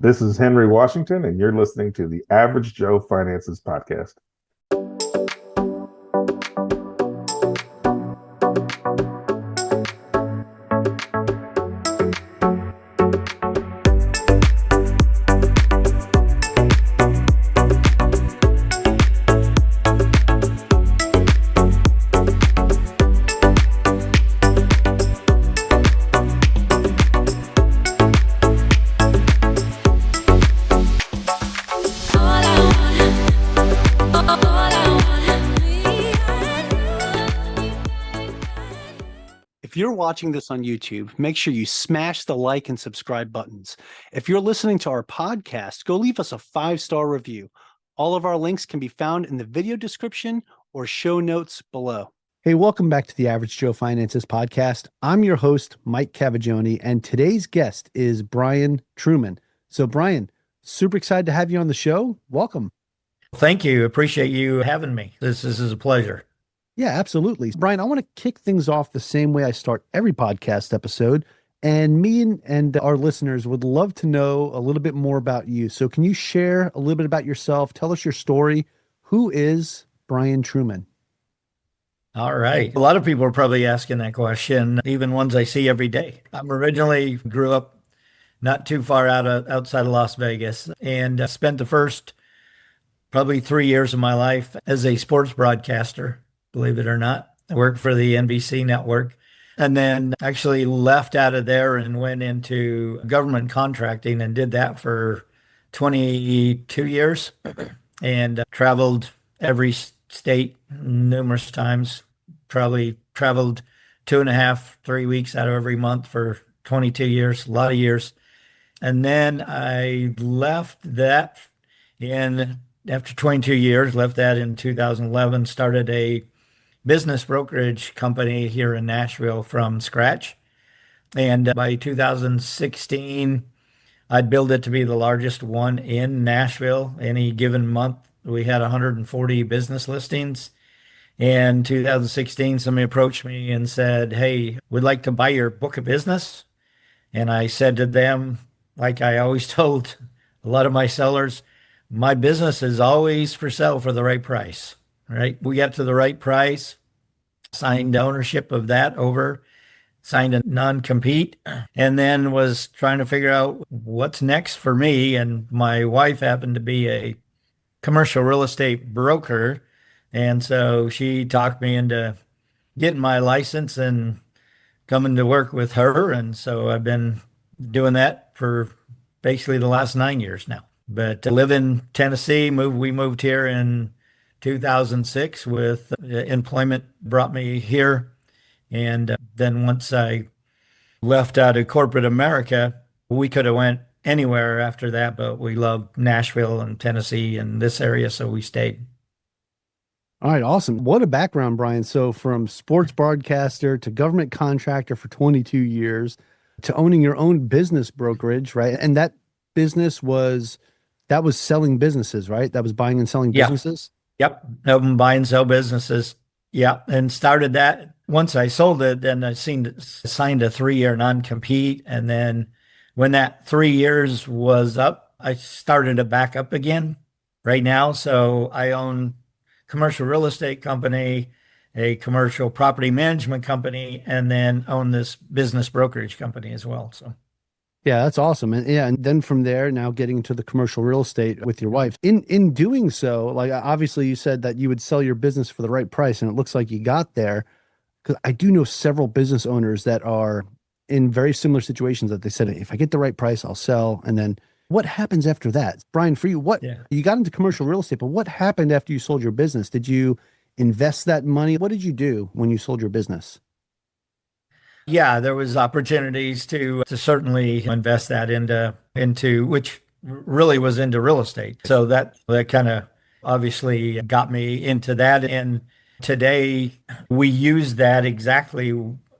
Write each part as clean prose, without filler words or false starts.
This is Henry Washington, and you're listening to the Average Joe Finances Podcast. If you're watching this on YouTube, make sure you smash the like and subscribe buttons. If you're listening to our podcast, go leave us a 5-star review. All of our links can be found in the video description or show notes below. Hey, welcome back to the Average Joe Finances Podcast. I'm your host, Mike Cavagioni, and today's guest is Brian Truman. So Brian, super excited to have you on the show. Welcome. Thank you. Appreciate you having me. This is a pleasure. Yeah, absolutely. Brian, I want to kick things off the same way I start every podcast episode. And me and our listeners would love to know a little bit more about you. So can you share a little bit about yourself? Tell us your story. Who is Brian Truman? All right. A lot of people are probably asking that question, even ones I see every day. I'm originally grew up not too far outside of Las Vegas and spent the first probably 3 years of my life as a sports broadcaster. Believe it or not. I worked for the NBC network and then actually left out of there and went into government contracting and did that for 22 years and traveled every state numerous times, probably traveled 2.5, 3 weeks out of every month for 22 years, a lot of years. And then I left that after 22 years, left that in 2011, started a business brokerage company here in Nashville from scratch. And by 2016, I'd built it to be the largest one in Nashville. Any given month, we had 140 business listings. In 2016, somebody approached me and said, "Hey, we'd like to buy your book of business." And I said to them, like I always told a lot of my sellers, my business is always for sale for the right price. Right? We got to the right price, signed ownership of that over, signed a non-compete, and then was trying to figure out what's next for me. And my wife happened to be a commercial real estate broker. And so she talked me into getting my license and coming to work with her. And so I've been doing that for basically the last 9 years now. But I live in Tennessee. We moved here in 2006 with employment brought me here. And then once I left out of corporate America, we could have went anywhere after that, but we love Nashville and Tennessee and this area, so we stayed. All right, awesome. What a background, Brian. So from sports broadcaster to government contractor for 22 years to owning your own business brokerage, right? And that business was selling businesses, right? That was buying and selling businesses? Yep. Buy and sell businesses. Yeah. And started that. Once I sold it, then I signed a 3-year non-compete. And then when that 3 years was up, I started it back up again right now. So I own commercial real estate company, a commercial property management company, and then own this business brokerage company as well. So. Yeah, that's awesome. And then from there, now getting into the commercial real estate with your wife. In doing so, like obviously you said that you would sell your business for the right price, and it looks like you got there. Because I do know several business owners that are in very similar situations that they said, if I get the right price, I'll sell. And then what happens after that? Brian, for you, you got into commercial real estate, but what happened after you sold your business? Did you invest that money? What did you do when you sold your business? Yeah, there was opportunities to certainly invest that into which really was into real estate. So that kind of obviously got me into that. And today we use that exactly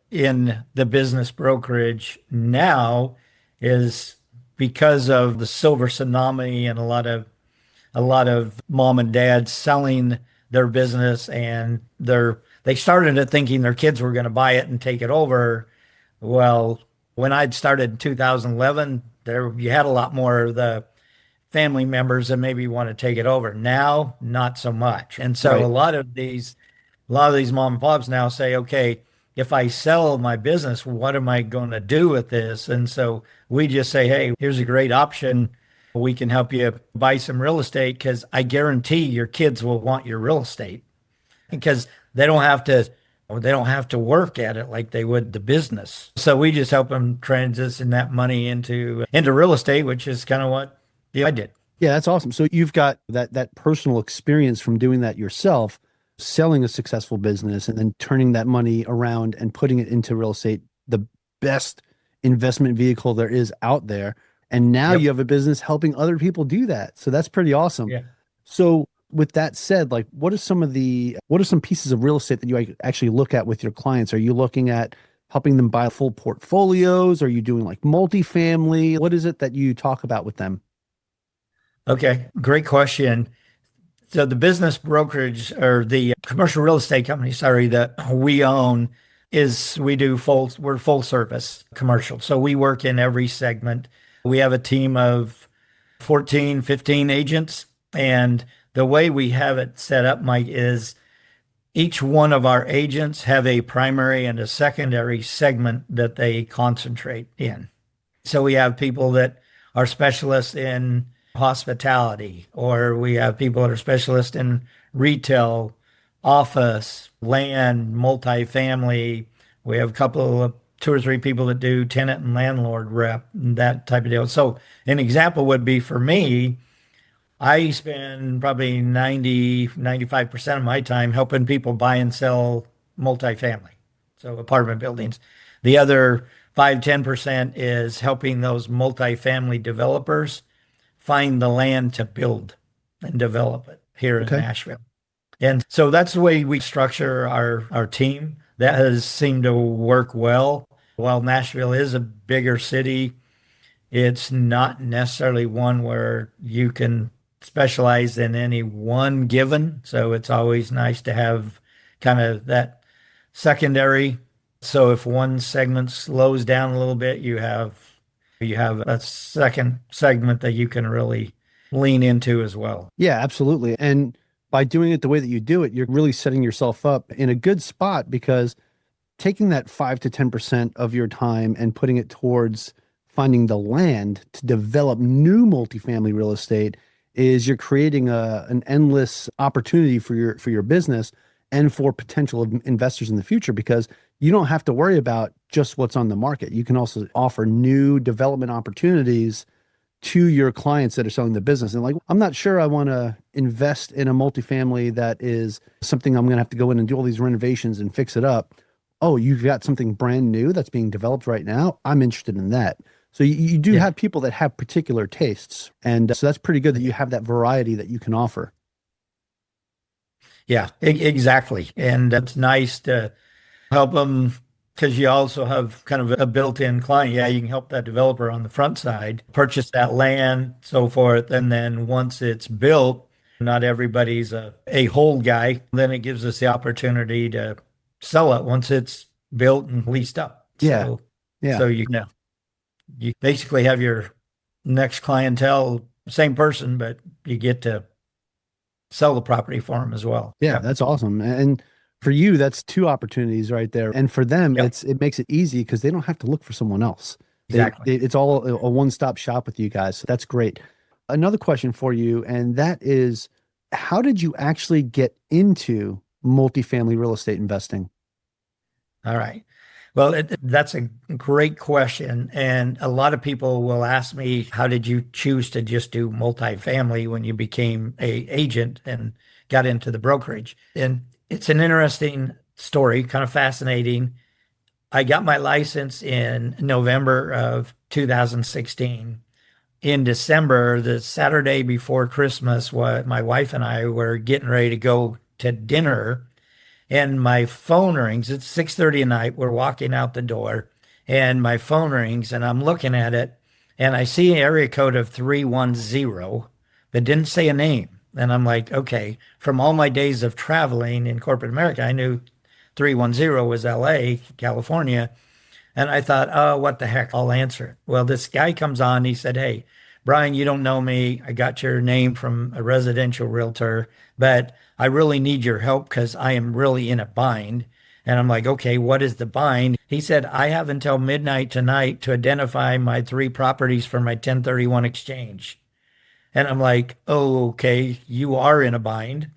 in the business brokerage now is because of the silver tsunami and a lot of mom and dads selling their business and they started it thinking their kids were going to buy it and take it over. Well, when I'd started in 2011, There you had a lot more of the family members that maybe want to take it over. Now, not so much. And so Right. a lot of these mom and pops now say, okay, if I sell my business, what am I going to do with this? And so we just say, hey, here's a great option. We can help you buy some real estate because I guarantee your kids will want your real estate because they don't have to work at it like they would the business. So we just help them transition that money into real estate, which is kind of what I did. Yeah, that's awesome. So you've got that personal experience from doing that yourself, selling a successful business and then turning that money around and putting it into real estate, the best investment vehicle there is out there. And now Yep. you have a business helping other people do that. So that's pretty awesome. Yeah. So with that said, like what are some pieces of real estate that you actually look at with your clients? Are you looking at helping them buy full portfolios? Are you doing like multifamily? What is it that you talk about with them? Okay. Great question. So the business brokerage or the commercial real estate company, sorry, that we own we're full service commercial. So we work in every segment. We have a team of 14, 15 agents. And the way we have it set up, Mike, is each one of our agents have a primary and a secondary segment that they concentrate in. So we have people that are specialists in hospitality, or we have people that are specialists in retail, office, land, multifamily. We have a couple of two or three people that do tenant and landlord rep, and that type of deal. So an example would be for me, I spend probably 95% of my time helping people buy and sell multifamily, so apartment buildings. The other 5-10% is helping those multifamily developers find the land to build and develop it here in Okay. Nashville. And so that's the way we structure our team. That has seemed to work well. While Nashville is a bigger city, it's not necessarily one where you can specialize in any one given. So it's always nice to have kind of that secondary. So if one segment slows down a little bit, you have a second segment that you can really lean into as well. Yeah, absolutely. And by doing it the way that you do it, you're really setting yourself up in a good spot because taking that 5 to 10% of your time and putting it towards finding the land to develop new multifamily real estate is you're creating an endless opportunity for your business and for potential investors in the future because you don't have to worry about just what's on the market. You can also offer new development opportunities to your clients that are selling the business. And like, I'm not sure I want to invest in a multifamily that is something I'm going to have to go in and do all these renovations and fix it up. Oh, you've got something brand new that's being developed right now. I'm interested in that. So you do Yeah. have people that have particular tastes. And so that's pretty good that you have that variety that you can offer. Yeah, exactly. And it's nice to help them because you also have kind of a built-in client. Yeah, you can help that developer on the front side purchase that land, so forth. And then once it's built, not everybody's a whole guy. Then it gives us the opportunity to sell it once it's built and leased up. Yeah. So, Yeah. so you basically have your next clientele, same person, but you get to sell the property for them as well. Yeah, that's awesome. And for you, that's two opportunities right there. And for them, Yep. it makes it easy because they don't have to look for someone else. Exactly. It's all a one-stop shop with you guys. So that's great. Another question for you, and that is, how did you actually get into multifamily real estate investing? All right. Well, that's a great question. And a lot of people will ask me, how did you choose to just do multifamily when you became a agent and got into the brokerage? And it's an interesting story, kind of fascinating. I got my license in November of 2016. In December, the Saturday before Christmas, what my wife and I were getting ready to go to dinner, and my phone rings. It's 6:30 at night. We're walking out the door, and my phone rings, and I'm looking at it, and I see an area code of 310 that didn't say a name. And I'm like, okay, from all my days of traveling in corporate America, I knew 310 was LA, California. And I thought, oh, what the heck? I'll answer it. Well, this guy comes on. He said, hey, Brian, you don't know me. I got your name from a residential realtor, but I really need your help because I am really in a bind. And I'm like, okay, what is the bind? He said, I have until midnight tonight to identify my three properties for my 1031 exchange. And I'm like, oh, okay, you are in a bind.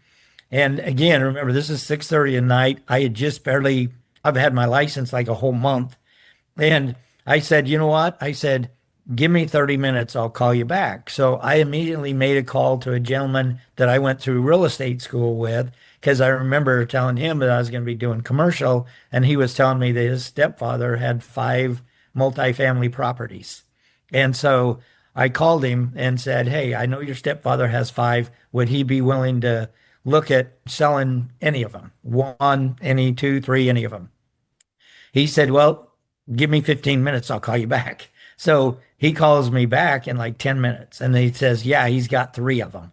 And again, remember, this is 6:30 at night. I had just barely, I've had my license like a whole month. And I said, you know what? I said, give me 30 minutes. I'll call you back. So I immediately made a call to a gentleman that I went through real estate school with because I remember telling him that I was going to be doing commercial. And he was telling me that his stepfather had five multifamily properties. And so I called him and said, hey, I know your stepfather has five. Would he be willing to look at selling any of them? One, any, two, three, any of them? He said, well, give me 15 minutes. I'll call you back. So he calls me back in like 10 minutes and he says, yeah, he's got three of them.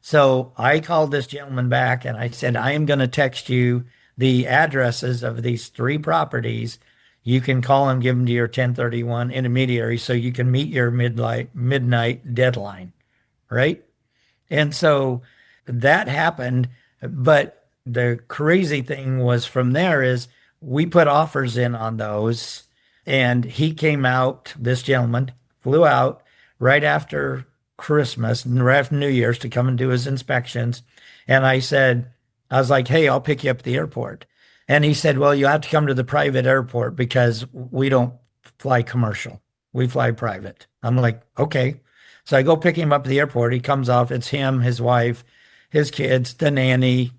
So I called this gentleman back and I said, I am going to text you the addresses of these three properties. You can call them, give them to your 1031 intermediary so you can meet your midnight deadline, right? And so that happened. But the crazy thing was from there is we put offers in on those. And he came out, this gentleman flew out right after Christmas and right after New Year's to come and do his inspections. And I was like, hey, I'll pick you up at the airport. And he said, well, you have to come to the private airport because we don't fly commercial. We fly private. I'm like, okay. So I go pick him up at the airport. He comes off. It's him, his wife, his kids, the nanny,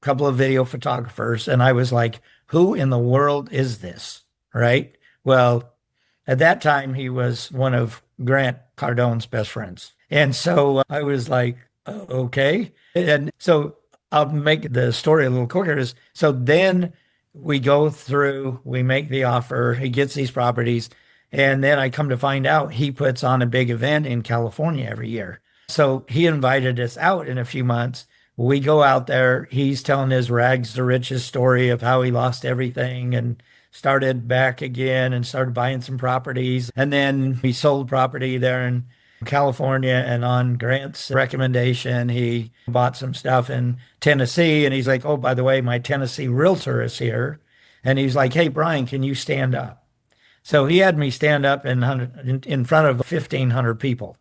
a couple of video photographers. And I was like, who in the world is this? Right? Well, at that time, he was one of Grant Cardone's best friends. And so I was like, okay. And so I'll make the story a little quicker. So then we go through, we make the offer, he gets these properties, and then I come to find out he puts on a big event in California every year. So he invited us out in a few months. We go out there. He's telling his rags to riches story of how he lost everything and started back again and started buying some properties. And then he sold property there in California. And on Grant's recommendation, he bought some stuff in Tennessee. And he's like, oh, by the way, my Tennessee realtor is here. And he's like, hey, Brian, can you stand up? So he had me stand up in front of 1,500 people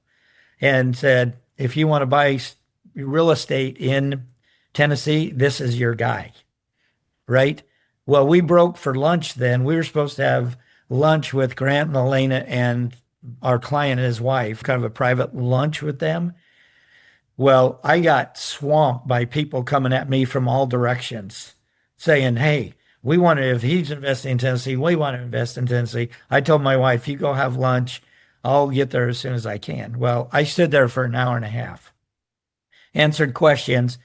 and said, if you want to buy real estate in Tennessee, this is your guy, right? Well, we broke for lunch then. We were supposed to have lunch with Grant and Elena and our client and his wife, kind of a private lunch with them. Well, I got swamped by people coming at me from all directions saying, hey, we want to, if he's investing in Tennessee, we want to invest in Tennessee. I told my wife, you go have lunch. I'll get there as soon as I can. Well, I stood there for an hour and a half, answered questions.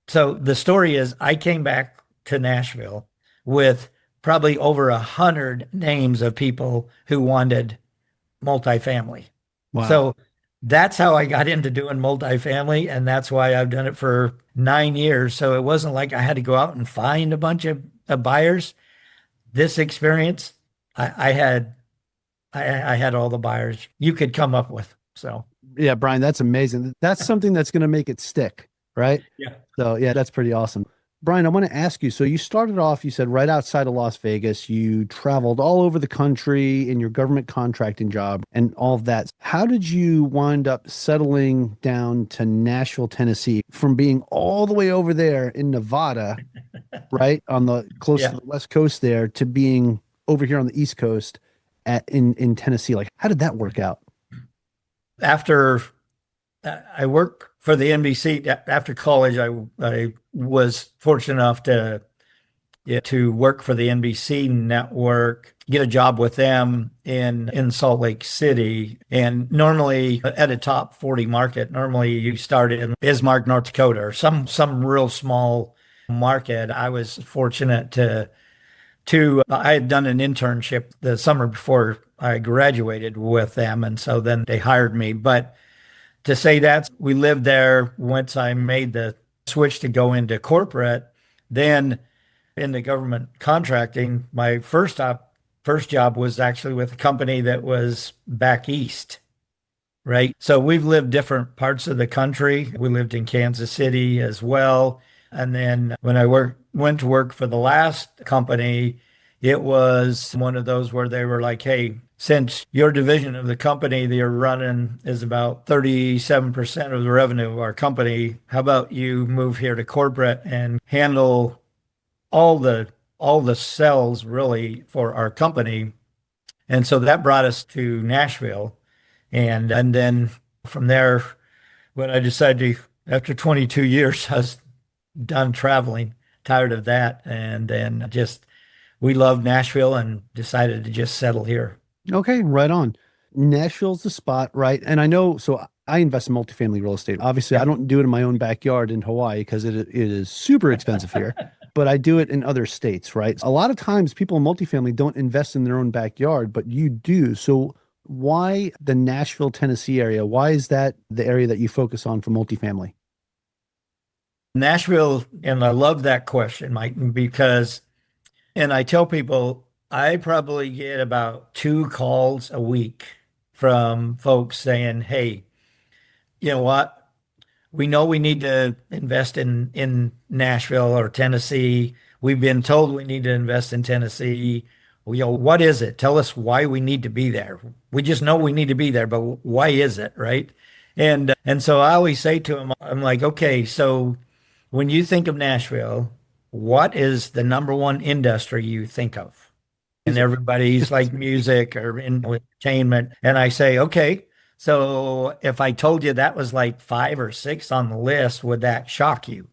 So the story is I came back to Nashville with probably over 100 names of people who wanted multifamily. Wow. So that's how I got into doing multifamily. And that's why I've done it for 9 years. So it wasn't like I had to go out and find a bunch of buyers. This experience, I had all the buyers you could come up with. So yeah, Brian, that's amazing. That's something that's going to make it stick, right? yeah. So yeah, that's pretty awesome. Brian, I want to ask you, so you started off, you said right outside of Las Vegas, you traveled all over the country in your government contracting job and all of that. How did you wind up settling down to Nashville, Tennessee from being all the way over there in Nevada, right? On the close to the West Coast there to being over here on the East Coast in Tennessee? Like, how did that work out? After I worked for the NBC after college, I was fortunate enough to work for the NBC network, get a job with them in Salt Lake City. And normally at a top 40 market, normally you start in Bismarck, North Dakota, or some real small market. I was fortunate to I had done an internship the summer before I graduated with them, and so then they hired me. But to say that, we lived there once I made the switch to go into corporate. Then in the government contracting, my first first job was actually with a company that was back east, right? So we've lived different parts of the country. We lived in Kansas City as well. And then when I went to work for the last company, it was one of those where they were like, hey, since your division of the company that you're running is about 37% of the revenue of our company, how about you move here to corporate and handle all the all the sales really for our company? And so that brought us to Nashville. And then from there, when I decided to, after 22 years, I was done traveling, tired of that. And then just, we loved Nashville and decided to just settle here. Okay, right on. Nashville's the spot, right? And I know, so I invest in multifamily real estate. Obviously, I Yep. don't do it in my own backyard in Hawaii because it is super expensive here, but I do it in other states, right? A lot of times people in multifamily don't invest in their own backyard, but you do. So why the Nashville, Tennessee area? Why is that the area that you focus on for multifamily? Nashville, and I love that question, Mike, because, and I tell people, I probably get about 2 calls a week from folks saying, hey, you know what? We know we need to invest in Nashville or Tennessee. We've been told we need to invest in Tennessee. Well, what is it? Tell us why we need to be there. We just know we need to be there, but why is it, right? And so I always say to them, I'm like, okay, so when you think of Nashville, what is the number one industry you think of? And Music. everybody's like music or entertainment. And I say, okay, so if I told you that was like 5 or 6 on the list, would that shock you?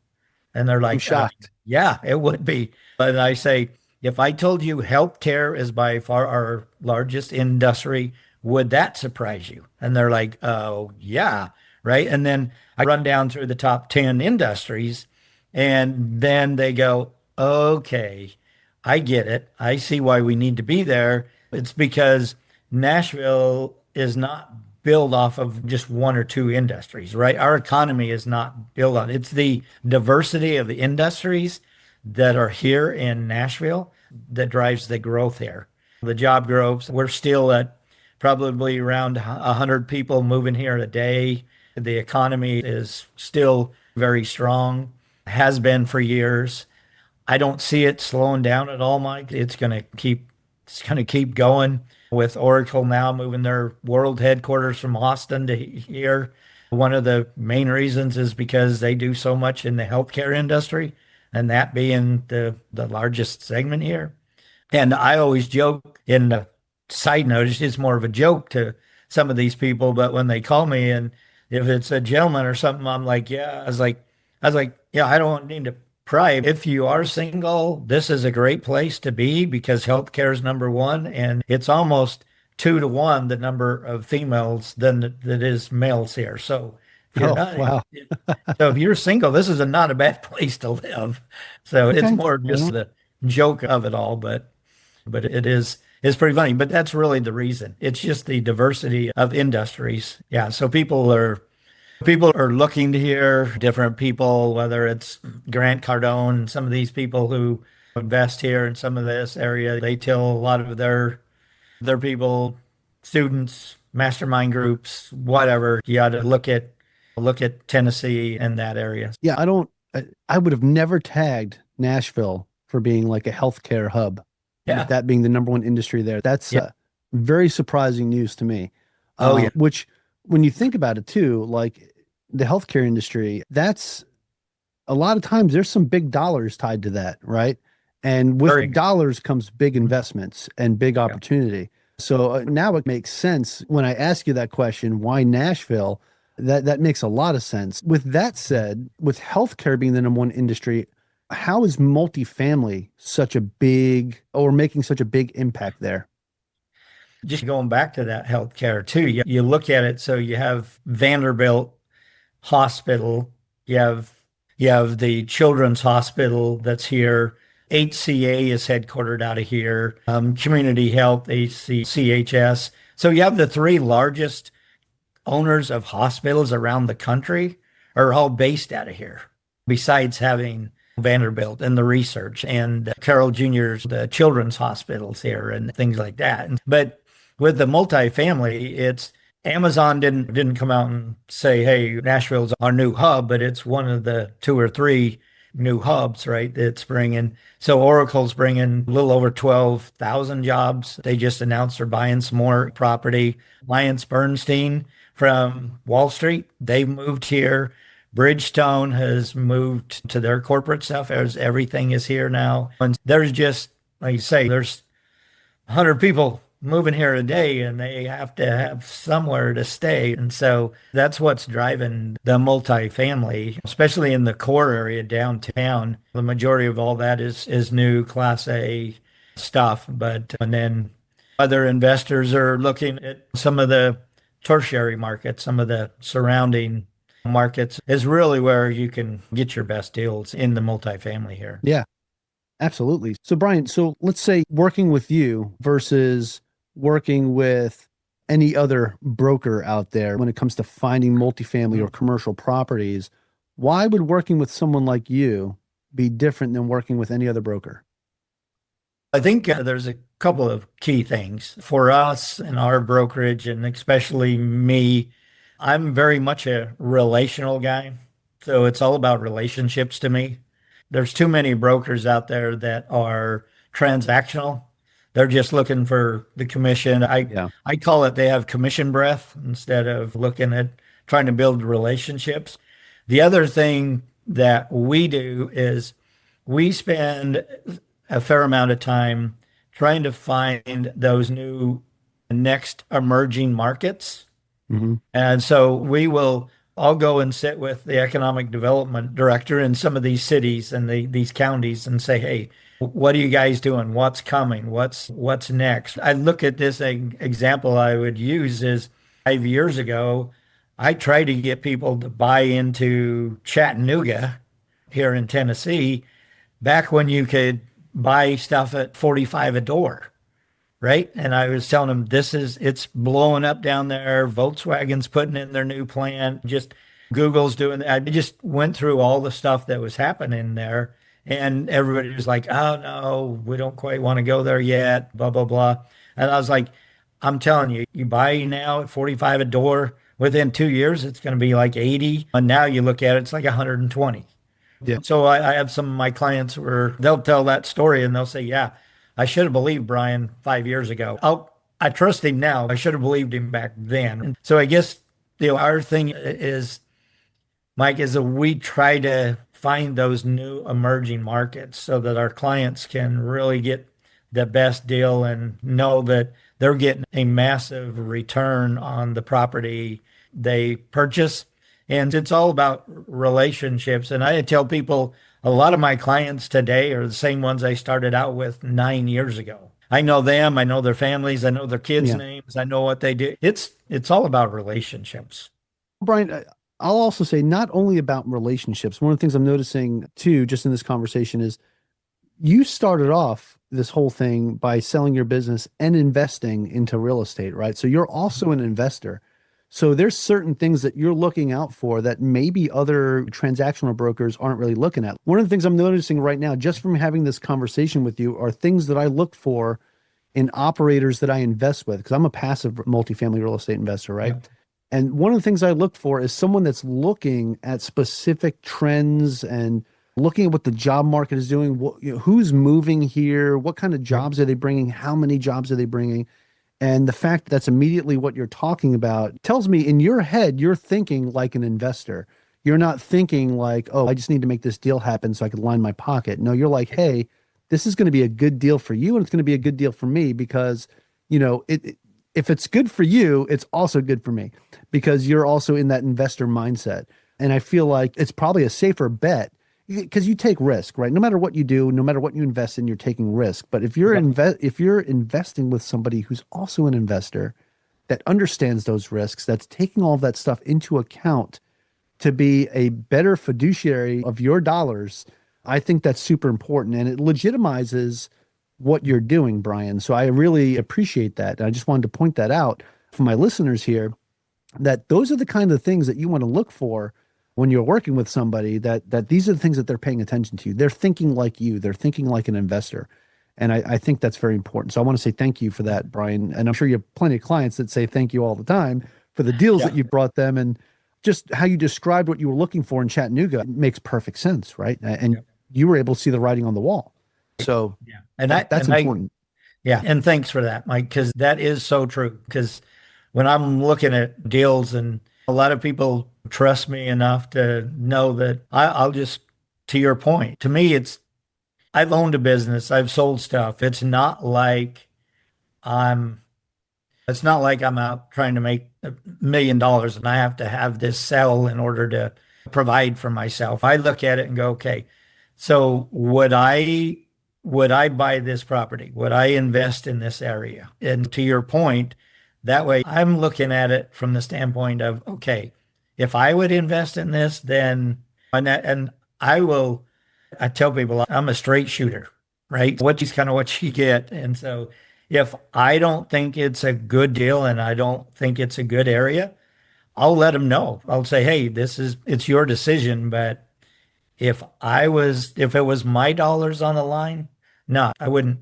And they're I'm like, shocked. yeah, it would be. But I say, if I told you healthcare is by far our largest industry, would that surprise you? And they're like, oh, yeah, right. And then I run down through the top 10 industries, and then they go, okay, I get it. I see why we need to be there. It's because Nashville is not built off of just 1 or 2 industries, right? Our economy is not built on it's the diversity of the industries that are here in Nashville that drives the growth here. The job growth, we're still at probably around 100 people moving here a day. The economy is still very strong, has been for years. I don't see it slowing down at all, Mike. It's going to keep going with Oracle now moving their world headquarters from Austin to here. One of the main reasons is because they do so much in the healthcare industry, and that being the largest segment here. And I always joke in the side note, it's just more of a joke to some of these people, but when they call me and if it's a gentleman or something, I'm like, yeah, I was like, yeah, I don't need to pry. If you are single, this is a great place to be because healthcare is number one, and it's almost 2 to 1 the number of females than that is males here. So if you're Oh, not, wow. so if you're single, this is not a bad place to live. So it's Okay. more Right just on. the joke of it all, but it's pretty funny. But that's really the reason. It's just the diversity of industries. Yeah. So people are looking to hear different people, whether it's Grant Cardone, some of these people who invest here in some of this area, they tell a lot of their people, students, mastermind groups, whatever. You got to look at Tennessee and that area. Yeah, I would have never tagged Nashville for being like a healthcare hub, with Yeah. that being the number one industry there. That's Yeah. very surprising news to me. Oh yeah. Which, when you think about it too, like the healthcare industry, that's a lot of times there's some big dollars tied to that, right? And with Very. dollars comes big investments and big Yeah. opportunity. So now it makes sense when I ask you that question, why Nashville? That makes a lot of sense. With that said, with healthcare being the number one industry, how is multifamily such a big or making such a big impact there? Just going back to that healthcare too, you look at it. So you have Vanderbilt Hospital, you have you have the Children's Hospital that's here. HCA is headquartered out of here. Community Health, HCCHS. So you have the 3 largest owners of hospitals around the country are all based out of here. Besides having Vanderbilt and the research, and Carroll Jr.'s the children's hospitals here and things like that. But with the multifamily, it's Amazon didn't come out and say, "Hey, Nashville's our new hub," but it's one of the two or three new hubs, right? It's bringing. So Oracle's bringing a little over 12,000 jobs. They just announced they're buying some more property. Lyons Bernstein from Wall Street, they moved here. Bridgestone has moved to their corporate stuff as everything is here now. And there's just, like you say, there's 100 people moving here a day and they have to have somewhere to stay. And so that's what's driving the multifamily, especially in the core area downtown. The majority of all that is new Class A stuff. And then other investors are looking at some of the tertiary markets, some of the surrounding markets is really where you can get your best deals in the multifamily here. Yeah, absolutely. So Brian, so let's say working with you versus working with any other broker out there when it comes to finding multifamily or commercial properties, why would working with someone like you be different than working with any other broker? I think there's a couple of key things for us and our brokerage, and especially me. I'm very much a relational guy. So it's all about relationships to me. There's too many brokers out there that are transactional. They're just looking for the commission. I call it they have commission breath instead of looking at trying to build relationships. The other thing that we do is we spend a fair amount of time trying to find those new next emerging markets. Mm-hmm. And so I'll go and sit with the economic development director in some of these cities and these counties and say, "Hey, what are you guys doing? What's coming? What's next?" I look at this example I would use is 5 years ago, I tried to get people to buy into Chattanooga here in Tennessee back when you could buy stuff at 45 a door. Right. And I was telling them it's blowing up down there. Volkswagen's putting in their new plant. Just Google's doing that. I just went through all the stuff that was happening there. And everybody was like, "Oh, no, we don't quite want to go there yet, blah, blah, blah." And I was like, I'm telling you, you buy now at 45 a door, within 2 years, it's going to be like 80. And now you look at it, it's like 120. Yeah. So I have some of my clients where they'll tell that story and they'll say, "Yeah, I should have believed Brian 5 years ago. I trust him now. I should have believed him back then." And so I guess our thing is, Mike, is that we try to find those new emerging markets so that our clients can really get the best deal and know that they're getting a massive return on the property they purchase. And it's all about relationships. And I tell people, a lot of my clients today are the same ones I started out with 9 years ago. I know them. I know their families. I know their kids' names. I know what they do. It's all about relationships. Brian, I'll also say not only about relationships. One of the things I'm noticing too, just in this conversation, is you started off this whole thing by selling your business and investing into real estate, right? So you're also an investor. So there's certain things that you're looking out for that maybe other transactional brokers aren't really looking at. One of the things I'm noticing right now, just from having this conversation with you, are things that I look for in operators that I invest with, because I'm a passive multifamily real estate investor, right? Yeah. And one of the things I look for is someone that's looking at specific trends and looking at what the job market is doing, who's moving here, what kind of jobs are they bringing, how many jobs are they bringing. And the fact that that's immediately what you're talking about tells me in your head, you're thinking like an investor. You're not thinking like, "Oh, I just need to make this deal happen so I can line my pocket." No, you're like, "Hey, this is going to be a good deal for you and it's going to be a good deal for me because, if it's good for you, it's also good for me because you're also in that investor mindset." And I feel like it's probably a safer bet because you take risk, right? No matter what you do, no matter what you invest in, you're taking risk. But if you're investing with somebody who's also an investor that understands those risks, that's taking all of that stuff into account to be a better fiduciary of your dollars, I think that's super important. And it legitimizes what you're doing, Brian. So I really appreciate that. And I just wanted to point that out for my listeners here, that those are the kind of things that you want to look for when you're working with somebody that these are the things that they're paying attention to. They're thinking like you. They're thinking like an investor. And I think that's very important. So I want to say thank you for that, Brian. And I'm sure you have plenty of clients that say thank you all the time for the deals that you brought them, and just how you described what you were looking for in Chattanooga makes perfect sense, right? And you were able to see the writing on the wall. So and that's important. And thanks for that, Mike, because that is so true. Because when I'm looking at deals, and a lot of people trust me enough to know that I'll just, to your point, to me, I've owned a business, I've sold stuff. It's not like I'm out trying to make $1 million and I have to have this sell in order to provide for myself. I look at it and go, okay, so would I buy this property? Would I invest in this area? And to your point, that way I'm looking at it from the standpoint of, okay, if I would invest in this, then, and I tell people I'm a straight shooter, right? What you get. And so if I don't think it's a good deal and I don't think it's a good area, I'll let them know. I'll say, hey, it's your decision. But if it was my dollars on the line, no, I wouldn't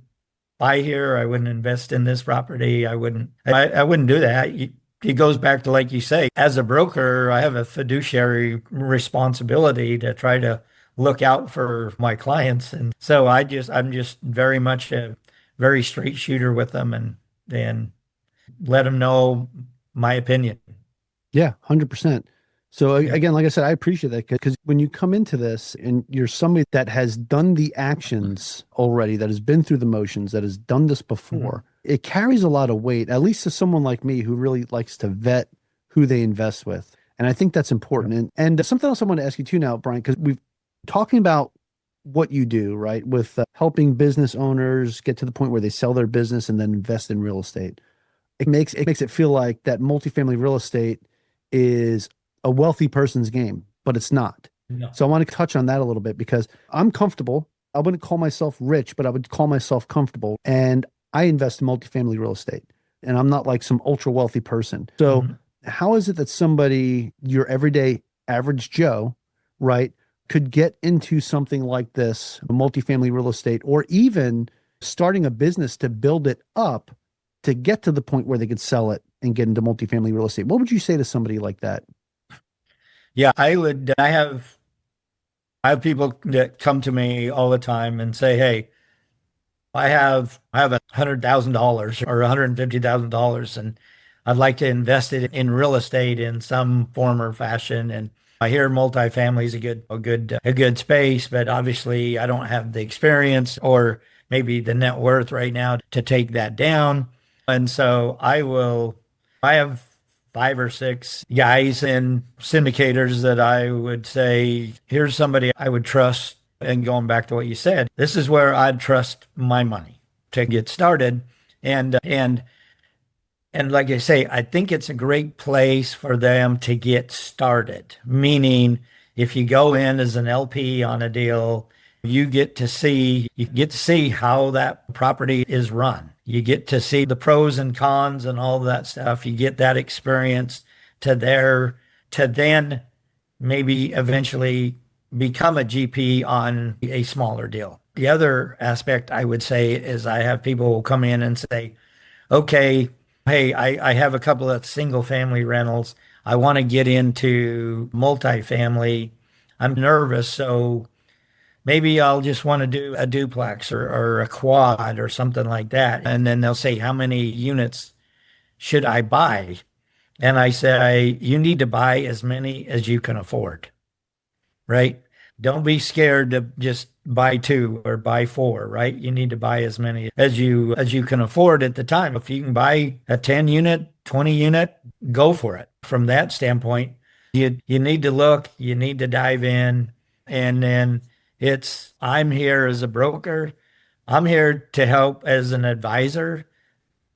buy here. I wouldn't invest in this property. I wouldn't do that. It goes back to, like you say, as a broker, I have a fiduciary responsibility to try to look out for my clients. And so I'm just very much a very straight shooter with them, and let them know my opinion. Yeah, 100%. So again, like I said, I appreciate that, because when you come into this and you're somebody that has done the actions already, that has been through the motions, that has done this before, it carries a lot of weight, at least to someone like me who really likes to vet who they invest with. And I think that's important. And something else I want to ask you too now, Brian, because we've talking about what you do, right, with helping business owners get to the point where they sell their business and then invest in real estate. It makes it feel like that multifamily real estate is a wealthy person's game, but it's not. No. So I want to touch on that a little bit, because I'm comfortable. I wouldn't call myself rich, but I would call myself comfortable. And I invest in multifamily real estate, and I'm not like some ultra wealthy person. So how is it that somebody, your everyday average Joe, right, could get into something like this, multifamily real estate, or even starting a business to build it up to get to the point where they could sell it and get into multifamily real estate? What would you say to somebody like that? Yeah, I have people that come to me all the time and say, hey, I have $100,000 or $150,000, and I'd like to invest it in real estate in some form or fashion. And I hear multifamily is a good space, but obviously I don't have the experience or maybe the net worth right now to take that down. And so I have 5 or 6 guys and syndicators that I would say, here's somebody I would trust. And going back to what you said, this is where I'd trust my money to get started. And like I say, I think it's a great place for them to get started. Meaning, if you go in as an LP on a deal, you get to see how that property is run. You get to see the pros and cons and all of that stuff. You get that experience to then maybe eventually become a GP on a smaller deal. The other aspect I would say is I have people come in and say, okay, hey, I have a couple of single family rentals. I want to get into multifamily. I'm nervous, so maybe I'll just want to do a duplex or a quad or something like that. And then they'll say, how many units should I buy? And I say, you need to buy as many as you can afford, right? Don't be scared to just buy 2 or buy 4, right? You need to buy as many as you can afford at the time. If you can buy a 10 unit, 20 unit, go for it. From that standpoint, you need to look, you need to dive in, and then I'm here as a broker. I'm here to help as an advisor.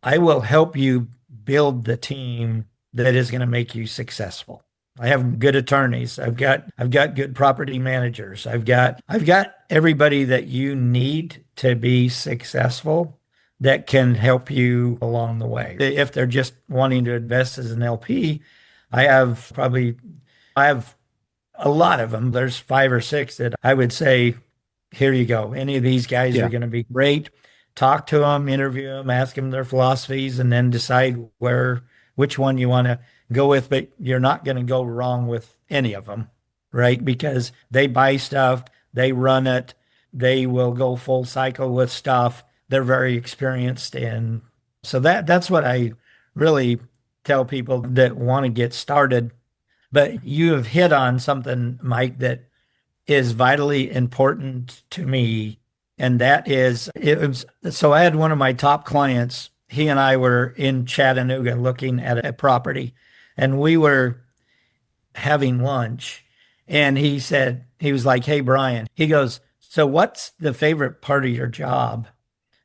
I will help you build the team that is going to make you successful. I have good attorneys. I've got good property managers. I've got everybody that you need to be successful that can help you along the way. If they're just wanting to invest as an LP, I have a lot of them. There's 5 or 6 that I would say, here you go. Any of these guys Yeah. are going to be great. Talk to them, interview them, ask them their philosophies, and then decide which one you want to go with. But you're not going to go wrong with any of them, right? Because they buy stuff, they run it, they will go full cycle with stuff. They're very experienced. And so that's what I really tell people that want to get started. But you have hit on something, Mike, that is vitally important to me. And that is, so I had one of my top clients. He and I were in Chattanooga looking at a property, and we were having lunch. And he was like, "Hey, Brian," he goes, "So what's the favorite part of your job?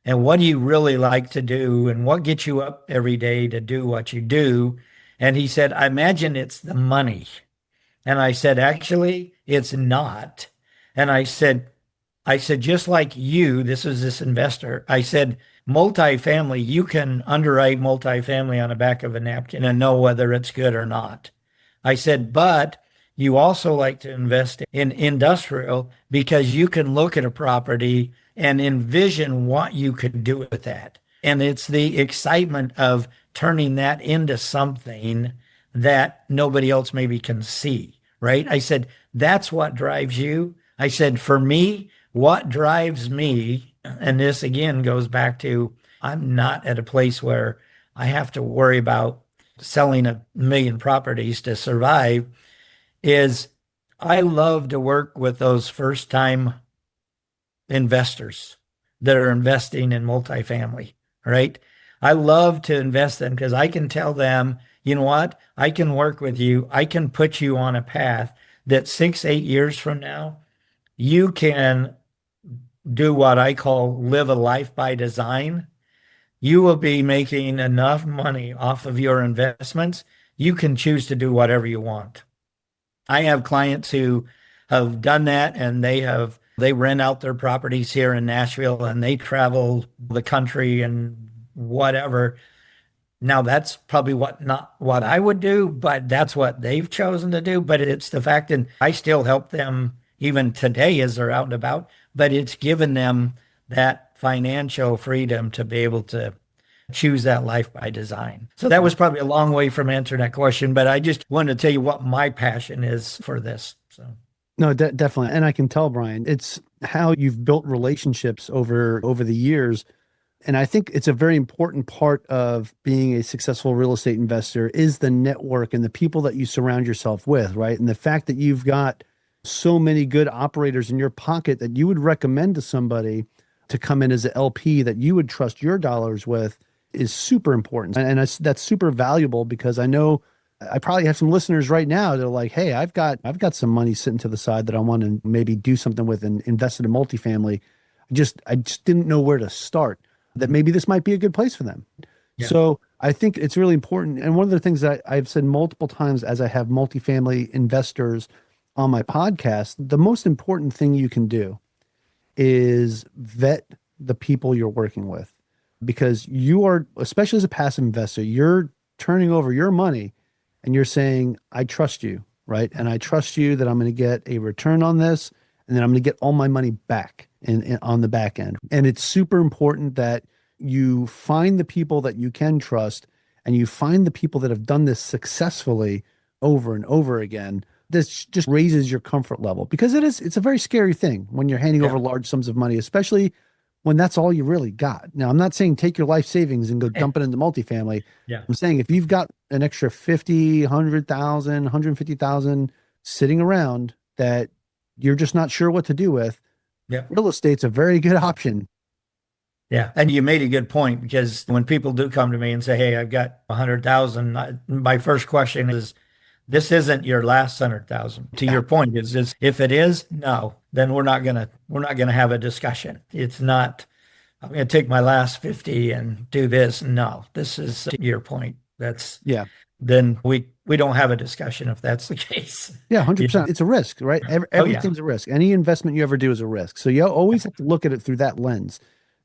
And what do you really like to do? And what gets you up every day to do what you do?" And he said, "I imagine it's the money." And I said, "Actually, it's not." And I said, just like you, this is this investor. I said, multifamily, you can underwrite multifamily on the back of a napkin and know whether it's good or not. I said, but you also like to invest in industrial because you can look at a property and envision what you could do with that. And it's the excitement of turning that into something that nobody else maybe can see, right? I said, that's what drives you. I said, for me, what drives me, and this again goes back to I'm not at a place where I have to worry about selling 1 million properties to survive, is I love to work with those first time investors that are investing in multifamily, right? I love to invest them because I can tell them, you know what? I can work with you. I can put you on a path that 6, 8 years from now, you can do what I call live a life by design. You will be making enough money off of your investments. You can choose to do whatever you want. I have clients who have done that, and they rent out their properties here in Nashville and they travel the country and whatever. Now that's probably not what I would do, but that's what they've chosen to do. But it's the fact that I still help them even today as they're out and about, but it's given them that financial freedom to be able to choose that life by design. So that was probably a long way from answering that question, but I just wanted to tell you what my passion is for this. So. No, definitely. And I can tell, Brian, it's how you've built relationships over the years. And I think it's a very important part of being a successful real estate investor is the network and the people that you surround yourself with, right? And the fact that you've got so many good operators in your pocket that you would recommend to somebody to come in as an LP that you would trust your dollars with is super important. And that's super valuable because I know I probably have some listeners right now that are like, hey, I've got some money sitting to the side that I want to maybe do something with and invest in multifamily. I just didn't know where to start, that maybe this might be a good place for them. Yeah. So I think it's really important. And one of the things that I've said multiple times as I have multifamily investors on my podcast, the most important thing you can do is vet the people you're working with, because you are, especially as a passive investor, you're turning over your money and you're saying, I trust you, right? And I trust you that I'm going to get a return on this, and then I'm going to get all my money back in on the back end. And it's super important that you find the people that you can trust, and you find the people that have done this successfully over and over again. This just raises your comfort level, because it's a very scary thing when you're handing over large sums of money, especially when that's all you really got. Now, I'm not saying take your life savings and go dump it into multifamily. Yeah. I'm saying if you've got an extra 50, 100,000, 150,000 sitting around that you're just not sure what to do with, real estate's a very good option. Yeah. And you made a good point, because when people do come to me and say, hey, I've got 100,000, my first question is, this isn't your last 100,000. To your point, is if it is, no, then we're not gonna have a discussion. It's not, I'm gonna take my last 50 and do this. No, this is, to your point. That's then we don't have a discussion if that's the case. Yeah, 100%. It's a risk, right? Everything's a risk. Any investment you ever do is a risk. So you always have to look at it through that lens,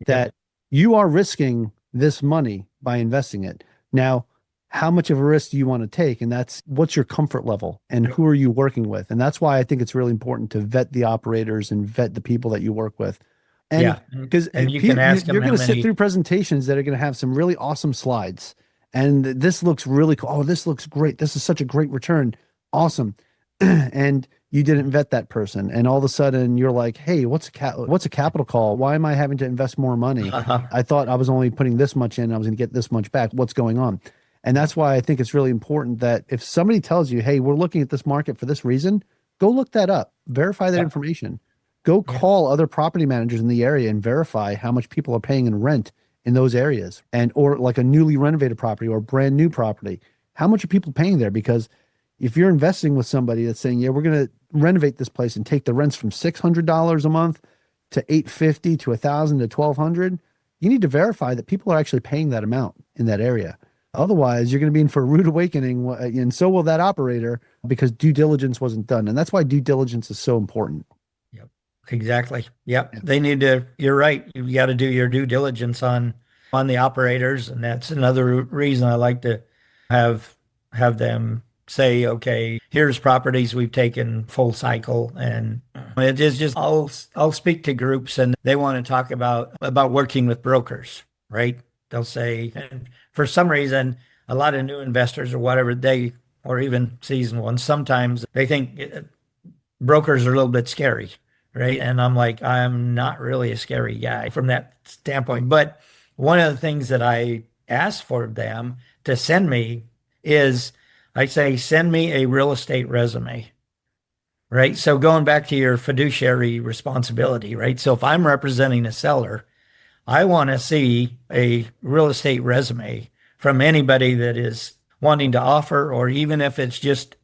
that you are risking this money by investing it. Now, how much of a risk do you want to take? And that's what's your comfort level and who are you working with? And that's why I think it's really important to vet the operators and vet the people that you work with. And because you can ask them you're going to sit many... through presentations that are going to have some really awesome slides. And this looks really cool. Oh, this looks great. This is such a great return. Awesome. And you didn't vet that person. And all of a sudden you're like, hey, what's a capital call? Why am I having to invest more money? I thought I was only putting this much in. I was going to get this much back. What's going on? And that's why I think it's really important that if somebody tells you, hey, we're looking at this market for this reason, go look that up, verify that information, go call other property managers in the area and verify how much people are paying in rent in those areas, and or like a newly renovated property or brand new property. How much are people paying there? Because if you're investing with somebody that's saying, yeah, we're going to renovate this place and take the rents from $600 a month to $850 to $1,000 to $1,200, you need to verify that people are actually paying that amount in that area. Otherwise, you're going to be in for a rude awakening, and so will that operator, because due diligence wasn't done. And that's why due diligence is so important. Yep, exactly. Yep. They need to, you're right. You got to do your due diligence on the operators. And that's another reason I like to have them say, okay, here's properties we've taken full cycle. And it is just, I'll speak to groups and they want to talk about working with brokers, right? They'll say, and for some reason, a lot of new investors or whatever, or even seasoned ones, sometimes they think brokers are a little bit scary, right? And I'm like, I'm not really a scary guy from that standpoint. But one of the things that I ask for them to send me is, I say, send me a real estate resume, right? So going back to your fiduciary responsibility, right? So if I'm representing a seller, I want to see a real estate resume from anybody that is wanting to offer, or even if it's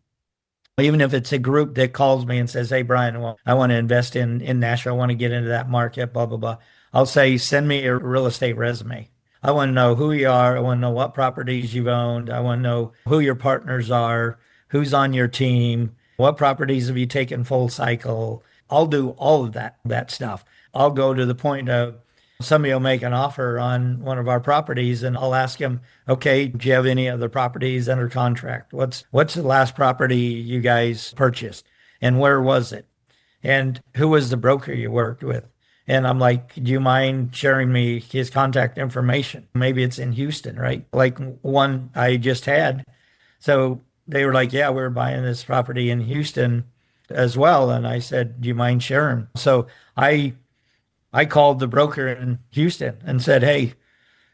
a group that calls me and says, hey, Brian, well, I want to invest in Nashville. I want to get into that market, blah, blah, blah. I'll say, send me a real estate resume. I want to know who you are. I want to know what properties you've owned. I want to know who your partners are, who's on your team, what properties have you taken full cycle. I'll do all of that stuff. I'll go to the point of, somebody will make an offer on one of our properties and I'll ask him, okay, do you have any other properties under contract? What's the last property you guys purchased and where was it? And who was the broker you worked with? And I'm like, do you mind sharing me his contact information? Maybe it's in Houston, right? Like one I just had. So they were like, yeah, we're buying this property in Houston as well. And I said, do you mind sharing? So I called the broker in Houston and said, hey,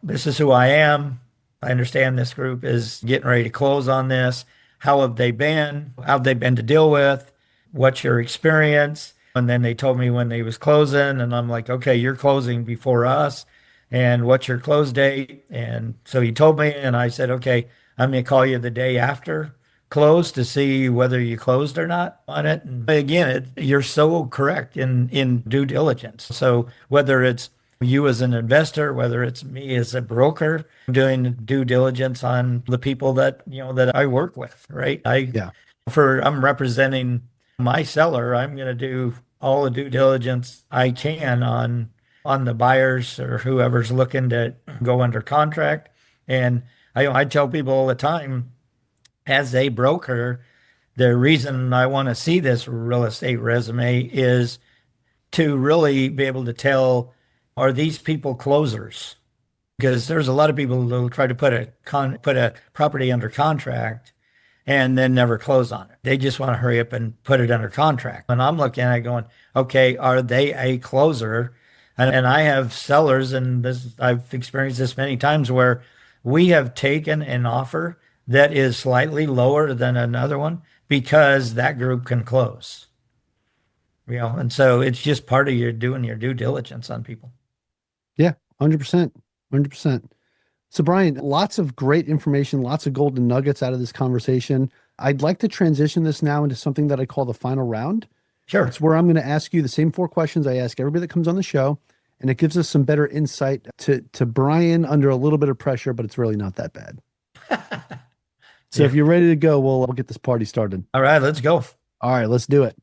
this is who I am. I understand this group is getting ready to close on this. How have they been? How have they been to deal with? What's your experience? And then they told me when they was closing, and I'm like, okay, you're closing before us. And what's your close date? And so he told me, and I said, okay, I'm going to call you the day after close to see whether you closed or not on it. And again, you're so correct in due diligence. So whether it's you as an investor, whether it's me as a broker, doing due diligence on the people that I work with, right? I'm representing my seller. I'm going to do all the due diligence I can on the buyers or whoever's looking to go under contract. And I tell people all the time, as a broker, the reason I want to see this real estate resume is to really be able to tell, are these people closers? Because there's a lot of people who will try to put a property under contract and then never close on it. They just want to hurry up and put it under contract. And I'm looking at it going, okay, are they a closer? And I have sellers, and I've experienced this many times, where we have taken an offer that is slightly lower than another one because that group can close. And so it's just part of your doing your due diligence on people. Yeah, 100%. 100%. So Brian, lots of great information, lots of golden nuggets out of this conversation. I'd like to transition this now into something that I call the final round. Sure. It's where I'm going to ask you the same 4 questions I ask everybody that comes on the show, and it gives us some better insight to Brian under a little bit of pressure, but it's really not that bad. So if you're ready to go, we'll get this party started. All right, let's go. All right, let's do it.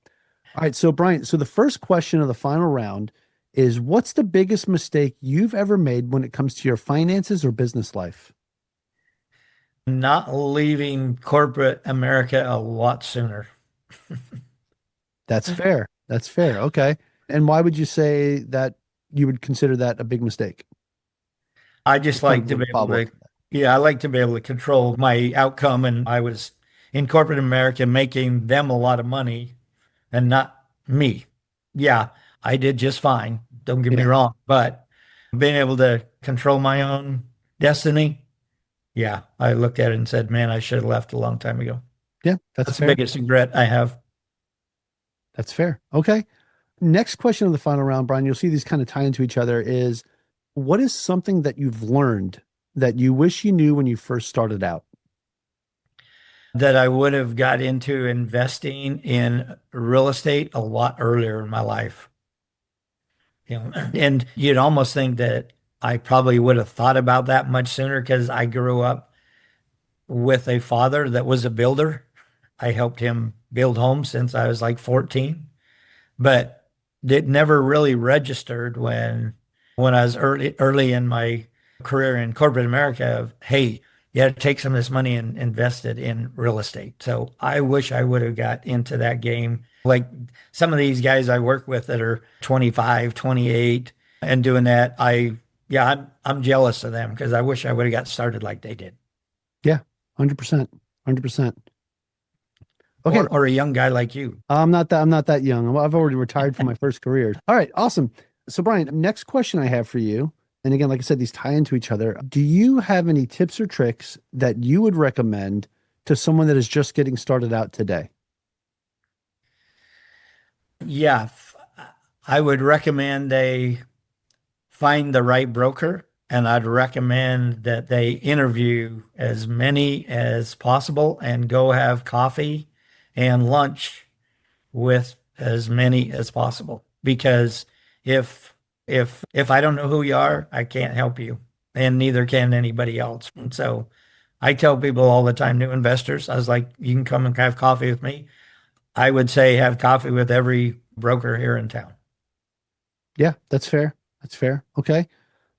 All right, so Brian, the first question of the final round is, what's the biggest mistake you've ever made when it comes to your finances or business life? not leaving corporate America a lot sooner. That's fair. That's fair. Okay. And why would you say that you would consider that a big mistake? I just Just kind like of to a be able follow-up to, to that. yeah, I like to be able to control my outcome. And I was in corporate America making them a lot of money and not me. Yeah, I did just fine. Don't get me Yeah. wrong, but being able to control my own destiny, yeah, I looked at it and said, man, I should have left a long time ago. Yeah, that's That's the fair. biggest regret I have. That's fair. Okay. Next question of the final round, Brian, you'll see these kind of tie into each other is what is something that you've learned that you wish you knew when you first started out? That I would have got into investing in real estate a lot earlier in my life. And you'd almost think that I probably would have thought about that much sooner because I grew up with a father that was a builder. I helped him build homes since I was like 14, but it never really registered when I was early in my career in corporate America of, hey, you got to take some of this money and invest it in real estate. So I wish I would have got into that game. Like some of these guys I work with that are 25, 28 and doing that, yeah, I'm jealous of them because I wish I would have got started like they did. Yeah, 100%. 100%. Okay. Or a young guy like you. I'm not that young. I've already retired from my first career. All right, awesome. So Brian, next question I have for you, and again, like I said, these tie into each other. Do you have any tips or tricks that you would recommend to someone that is just getting started out today? Yeah, I would recommend they find the right broker, and I'd recommend that they interview as many as possible and go have coffee and lunch with as many as possible. Because if I don't know who you are, I can't help you, and neither can anybody else. And so I tell people all the time, new investors, I was like, you can come and have coffee with me. I would say have coffee with every broker here in town. Yeah, that's fair. That's fair. Okay.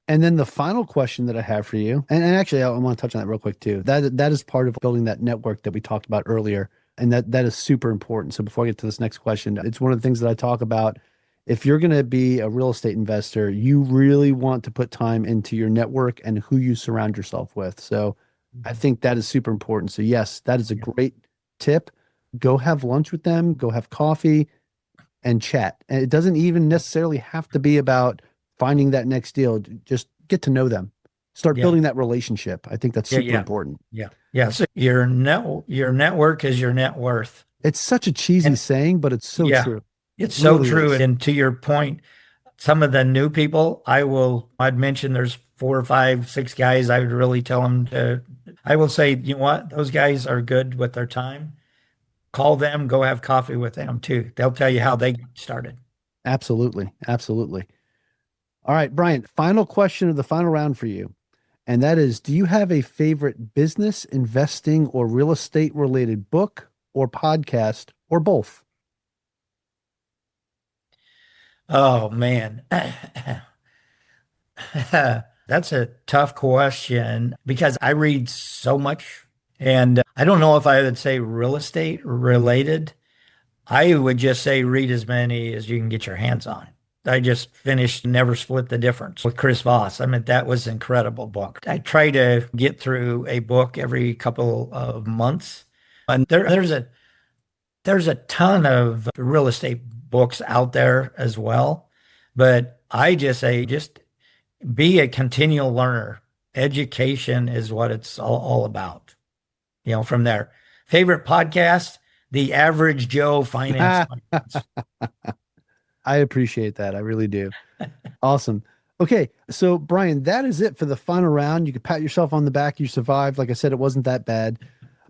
And then the final question that I have for you, and actually I want to touch on that real quick too. That is part of building that network that we talked about earlier. And that is super important. So before I get to this next question, it's one of the things that I talk about. If you're going to be a real estate investor, you really want to put time into your network and who you surround yourself with. So I think that is super important. So yes, that is a Yeah. great tip. Go have lunch with them, go have coffee and chat. And it doesn't even necessarily have to be about finding that next deal. Just get to know them. Start Yeah. building that relationship. I think that's Yeah. super Yeah. important. Yeah. Yeah. So your network is your net worth. It's such a cheesy And saying, but it's so yeah, true. it's It so really true. is. And to your point, some of the new people, I'd mention there's 4 or 5, 6 guys I would really tell them I will say, you know what? Those guys are good with their time. Call them, go have coffee with them too. They'll tell you how they got started. Absolutely. Absolutely. All right, Brian, final question of the final round for you. And that is, do you have a favorite business, investing, or real estate related book or podcast or both? Oh man. That's a tough question because I read so much and I don't know if I would say real estate related. I would just say read as many as you can get your hands on. I just finished Never Split the Difference with Chris Voss. I mean, that was an incredible book. I try to get through a book every couple of months. And there's a ton of real estate books out there as well. But I just say just be a continual learner. Education is what it's all about. From there. Favorite podcast, The Average Joe Finance I Podcast. appreciate that. I really do. Awesome. Okay. So, Brian, that is it for the final round. You can pat yourself on the back. You survived. Like I said, it wasn't that bad.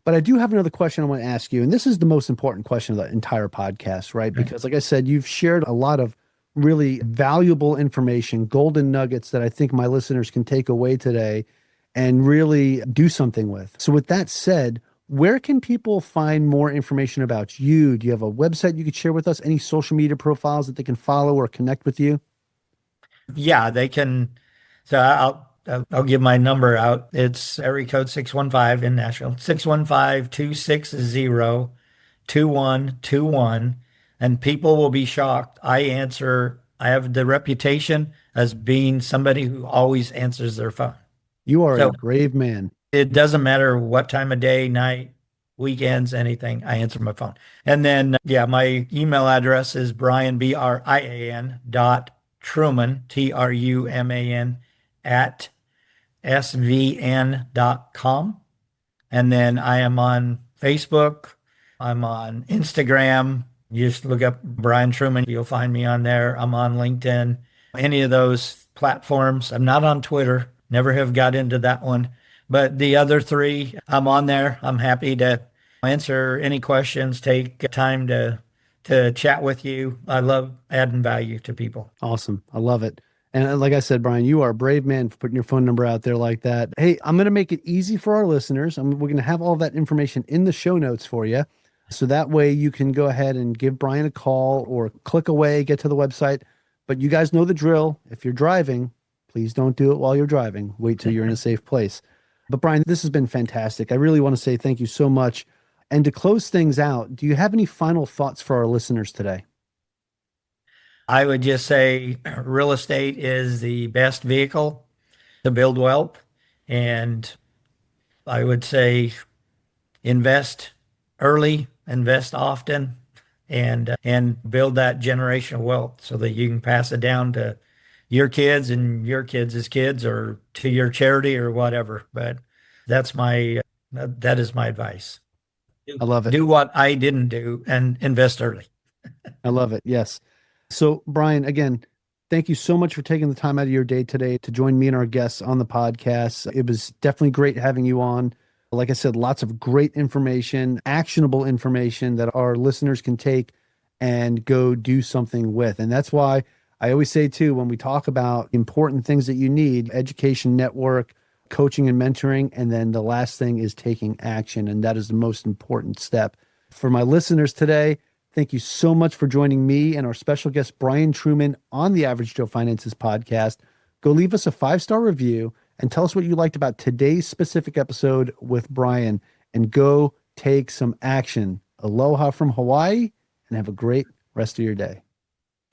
But I do have another question I want to ask you. And this is the most important question of the entire podcast, right? Okay. Because, like I said, you've shared a lot of really valuable information, golden nuggets that I think my listeners can take away today and really do something with. So, with that said, where can people find more information about you? Do you have a website you could share with us? Any social media profiles that they can follow or connect with you? Yeah, they can. So I'll give my number out. It's area code 615 in Nashville, 615-260-2121. And people will be shocked. I have the reputation as being somebody who always answers their phone. You are So a brave man. it doesn't matter what time of day, night, weekends, anything, I answer my phone. And then, yeah, my email address is Brian, Brian Truman, Truman at svn.com. And then I am on Facebook. I'm on Instagram. You just look up Brian Truman. You'll find me on there. I'm on LinkedIn, any of those platforms. I'm not on Twitter. Never have got into that one. But the other three, I'm on there. I'm happy to answer any questions, take time to chat with you. I love adding value to people. Awesome. I love it. And like I said, Brian, you are a brave man for putting your phone number out there like that. Hey, I'm going to make it easy for our listeners. We're going to have all that information in the show notes for you. So that way you can go ahead and give Brian a call or click away, get to the website. But you guys know the drill. If you're driving, please don't do it while you're driving. Wait till you're in a safe place. But Brian, this has been fantastic. I really want to say thank you so much. And to close things out, do you have any final thoughts for our listeners today? I would just say real estate is the best vehicle to build wealth. And I would say invest early, invest often, and build that generational wealth so that you can pass it down to your kids and your kids' kids or to your charity or whatever. But that is my advice. I love it. Do what I didn't do and invest early. I love it. Yes. So Brian, again, thank you so much for taking the time out of your day today to join me and our guests on the podcast. It was definitely great having you on. Like I said, lots of great information, actionable information that our listeners can take and go do something with. And that's why I always say too, when we talk about important things that you need, education network, coaching and mentoring, and then the last thing is taking action. And that is the most important step. For my listeners today, thank you so much for joining me and our special guest, Brian Truman, on the Average Joe Finances podcast. Go leave us a 5-star review and tell us what you liked about today's specific episode with Brian, and go take some action. Aloha from Hawaii, and have a great rest of your day.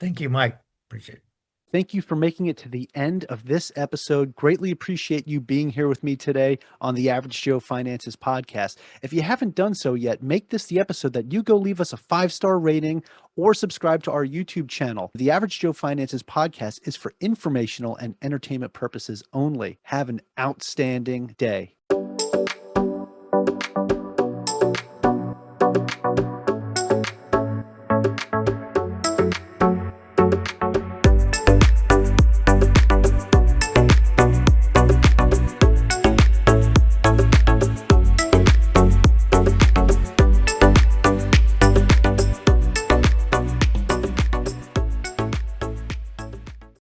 Thank you, Mike. Appreciate it. Thank you for making it to the end of this episode. Greatly appreciate you being here with me today on the Average Joe Finances podcast. If you haven't done so yet, make this the episode that you go leave us a 5-star rating or subscribe to our YouTube channel. The Average Joe Finances podcast is for informational and entertainment purposes only. Have an outstanding day.